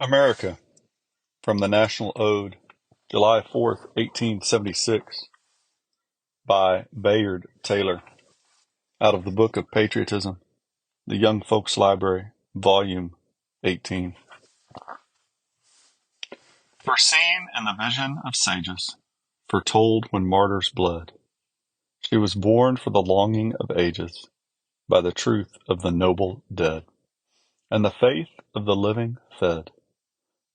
America, from the National Ode, July 4th, 1876, by Bayard Taylor, out of the Book of Patriotism, the Young Folks Library, Volume 18. Foreseen in the vision of sages, foretold when martyrs bled, she was born for the longing of ages, by the truth of the noble dead, and the faith of the living fed.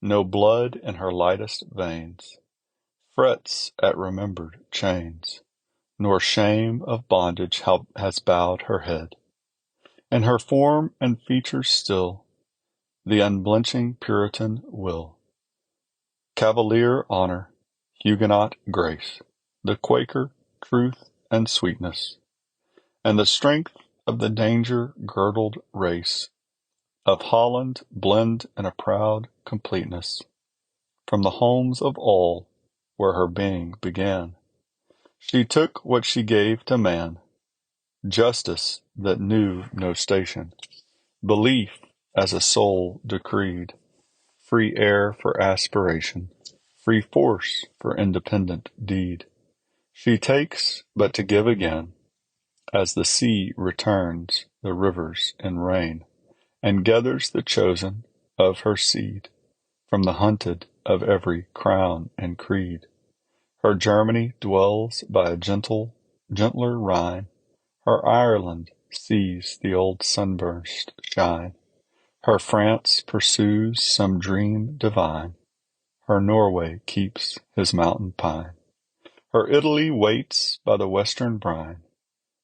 No blood in her lightest veins frets at remembered chains, nor shame of bondage has bowed her head. In her form and features still, the unblenching Puritan will, Cavalier honor, Huguenot grace, the Quaker truth and sweetness, and the strength of the danger-girdled race of Holland blend in a proud completeness. From the homes of all where her being began, she took what she gave to man, justice that knew no station, belief as a soul decreed, free air for aspiration, free force for independent deed. She takes but to give again, as the sea returns the rivers in rain, and gathers the chosen of her seed from the hunted of every crown and creed. Her Germany dwells by a gentler Rhine, her Ireland sees the old sunburst shine, her France pursues some dream divine, her Norway keeps his mountain pine, her Italy waits by the western brine,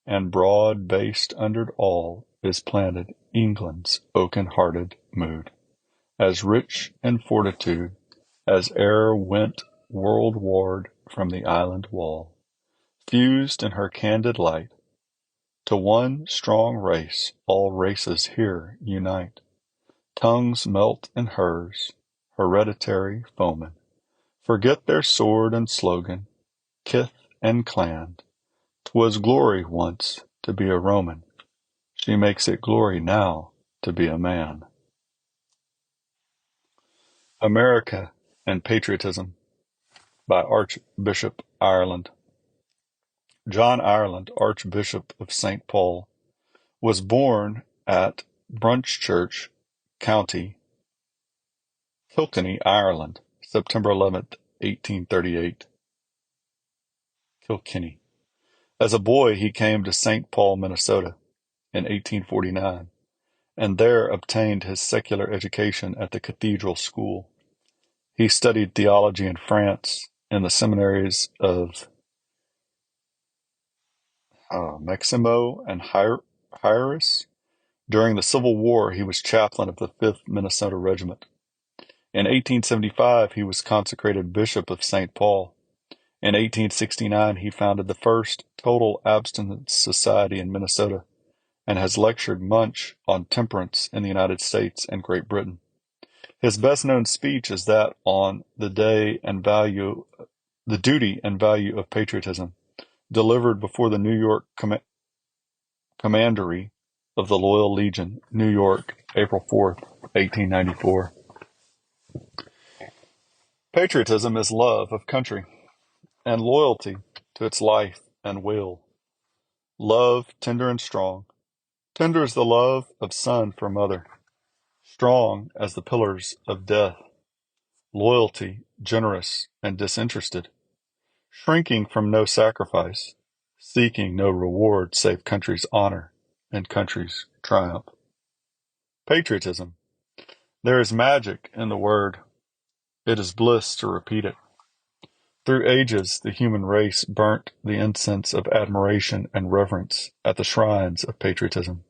and broad-based under all is planted England's oaken-hearted mood, as rich in fortitude as e'er went world-ward from the island wall, fused in her candid light, to one strong race all races here unite. Tongues melt in hers, hereditary foemen forget their sword and slogan, kith and clan. 'Twas glory once to be a Roman, she makes it glory now to be a man. America and Patriotism, by Archbishop Ireland. John Ireland, Archbishop of St. Paul, was born at Brunchchurch, County Kilkenny, Ireland, September 11th, 1838. Kilkenny. As a boy, he came to St. Paul, Minnesota, in 1849, and there obtained his secular education at the Cathedral School. He studied theology in France in the seminaries of Maximo and Hieris. During the Civil War, he was chaplain of the 5th Minnesota Regiment. In 1875, he was consecrated Bishop of St. Paul. In 1869, he founded the first total abstinence society in Minnesota and has lectured much on temperance in the United States and Great Britain. His best-known speech is that on the duty and value of patriotism, delivered before the New York Commandery of the Loyal Legion, New York, April 4th, 1894. Patriotism is love of country and loyalty to its life and will. Love tender and strong. Tender as the love of son for mother. Strong as the pillars of death. Loyalty generous and disinterested. Shrinking from no sacrifice. Seeking no reward save country's honor and country's triumph. Patriotism. There is magic in the word. It is bliss to repeat it. Through ages, the human race burnt the incense of admiration and reverence at the shrines of patriotism.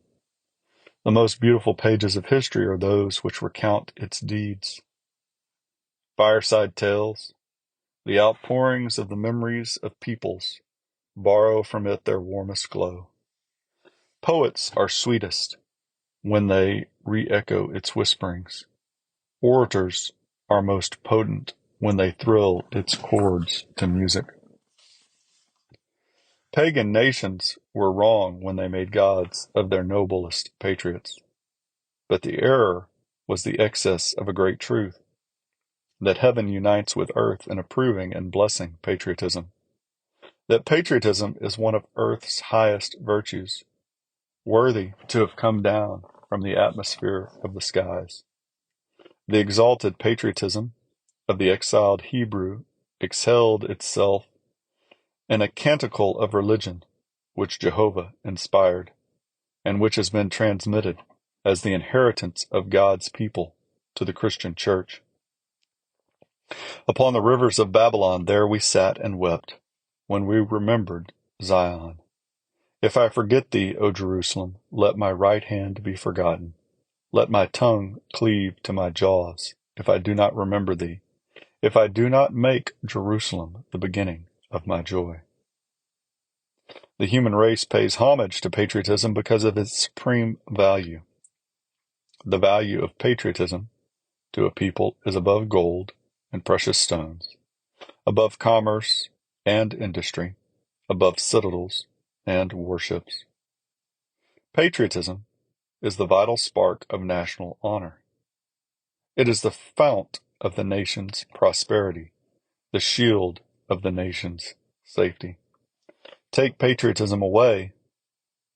The most beautiful pages of history are those which recount its deeds. Fireside tales, the outpourings of the memories of peoples, borrow from it their warmest glow. Poets are sweetest when they re-echo its whisperings. Orators are most potent when they thrill its chords to music. Pagan nations were wrong when they made gods of their noblest patriots. But the error was the excess of a great truth. that heaven unites with earth in approving and blessing patriotism, that patriotism is one of earth's highest virtues, worthy to have come down from the atmosphere of the skies. The exalted patriotism of the exiled Hebrew exhaled itself in a canticle of religion which Jehovah inspired, and which has been transmitted as the inheritance of God's people to the Christian church. Upon the rivers of Babylon there we sat and wept, when we remembered Zion. If I forget thee, O Jerusalem, let my right hand be forgotten. Let my tongue cleave to my jaws, if I do not remember thee, if I do not make Jerusalem the beginning of my joy. The human race pays homage to patriotism because of its supreme value. The value of patriotism to a people is above gold and precious stones, above commerce and industry, above citadels and warships. Patriotism is the vital spark of national honor. It is the fount of the nation's prosperity, the shield of the nation's safety. Take patriotism away,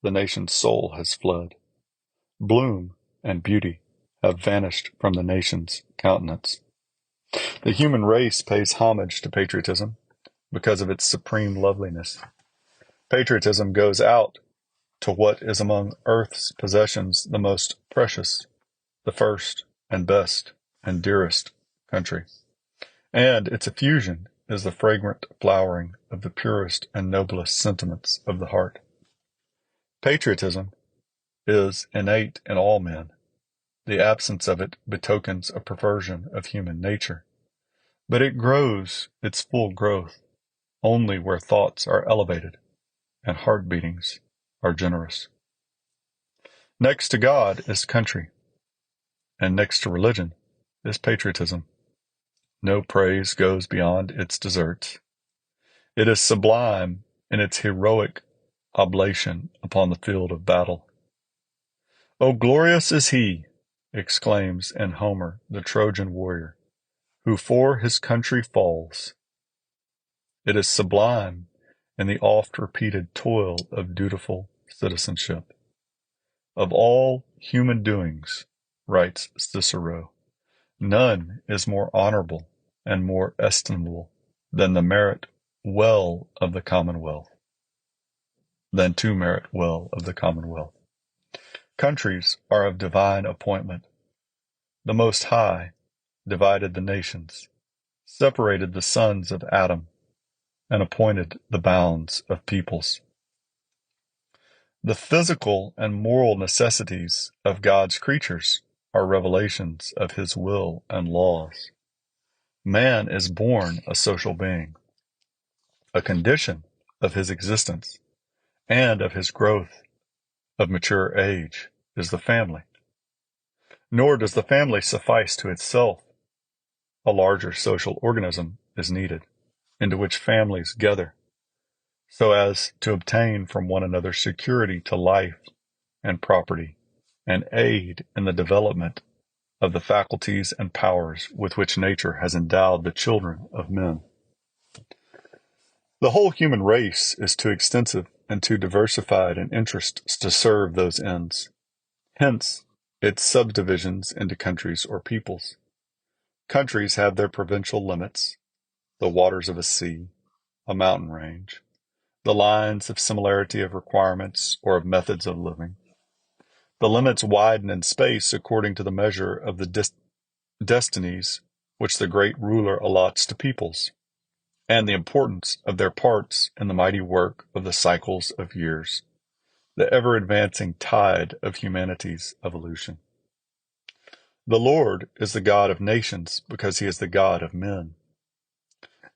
the nation's soul has fled. Bloom and beauty have vanished from the nation's countenance. The human race pays homage to patriotism because of its supreme loveliness. Patriotism goes out to what is among earth's possessions the most precious, the first and best and dearest country. And its effusion is the fragrant flowering of the purest and noblest sentiments of the heart. Patriotism is innate in all men. The absence of it betokens a perversion of human nature. But it grows its full growth only where thoughts are elevated and heart beatings are generous. Next to God is country, and next to religion is patriotism. No praise goes beyond its deserts. It is sublime in its heroic oblation upon the field of battle. "O glorious is he," exclaims in Homer the Trojan warrior, "who for his country falls." It is sublime in the oft-repeated toil of dutiful citizenship. Of all human doings, writes Cicero, none is more honorable and more estimable than to merit well of the commonwealth. Countries are of divine appointment. The Most High divided the nations, separated the sons of Adam, and appointed the bounds of peoples. The physical and moral necessities of God's creatures are revelations of his will and laws. Man is born a social being. A condition of his existence and of his growth of mature age is the family. Nor does the family suffice to itself. A larger social organism is needed, into which families gather, so as to obtain from one another security to life and property, and aid in the development of the faculties and powers with which nature has endowed the children of men. The whole human race is too extensive and too diversified in interests to serve those ends. Hence, its subdivisions into countries or peoples. Countries have their provincial limits, the waters of a sea, a mountain range, the lines of similarity of requirements or of methods of living. The limits widen in space according to the measure of the destinies which the great ruler allots to peoples, and the importance of their parts in the mighty work of the cycles of years, the ever-advancing tide of humanity's evolution. The Lord is the God of nations because he is the God of men.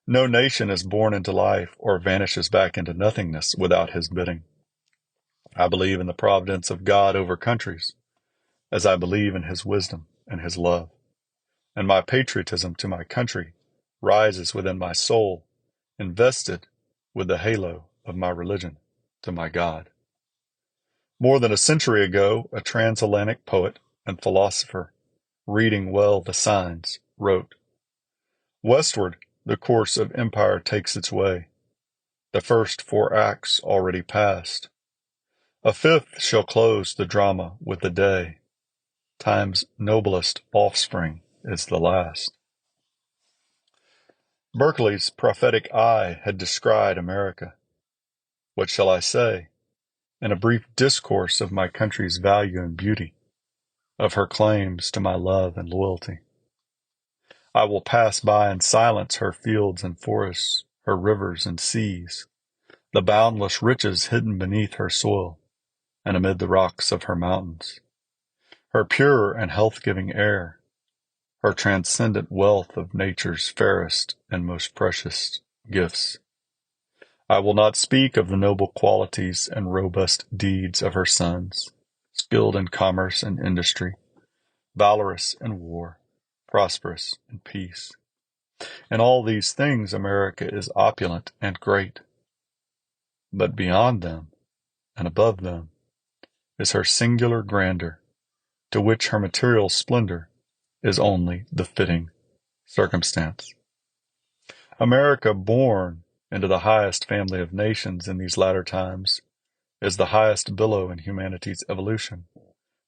No nation is born into life or vanishes back into nothingness without his bidding. I believe in the providence of God over countries, as I believe in his wisdom and his love, and my patriotism to my country rises within my soul, invested with the halo of my religion to my God. More than a century ago, a transatlantic poet and philosopher, reading well the signs, wrote, Westward, the course of empire takes its way, the first 4 acts already past. A 5th shall close the drama with the day. Time's noblest offspring is the last. Berkeley's prophetic eye had descried America. What shall I say? In a brief discourse of my country's value and beauty, of her claims to my love and loyalty. I will pass by in silence her fields and forests, her rivers and seas, the boundless riches hidden beneath her soil and amid the rocks of her mountains, her pure and health-giving air, her transcendent wealth of nature's fairest and most precious gifts. I will not speak of the noble qualities and robust deeds of her sons, skilled in commerce and industry, valorous in war, prosperous in peace. In all these things America is opulent and great. But beyond them, and above them, is her singular grandeur, to which her material splendor is only the fitting circumstance. America, born into the highest family of nations in these latter times, is the highest billow in humanity's evolution,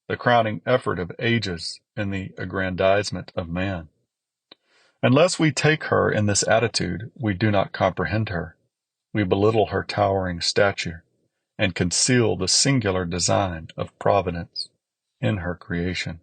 the crowning effort of ages in the aggrandizement of man. Unless we take her in this attitude, we do not comprehend her. We belittle her towering stature and conceal the singular design of Providence in her creation.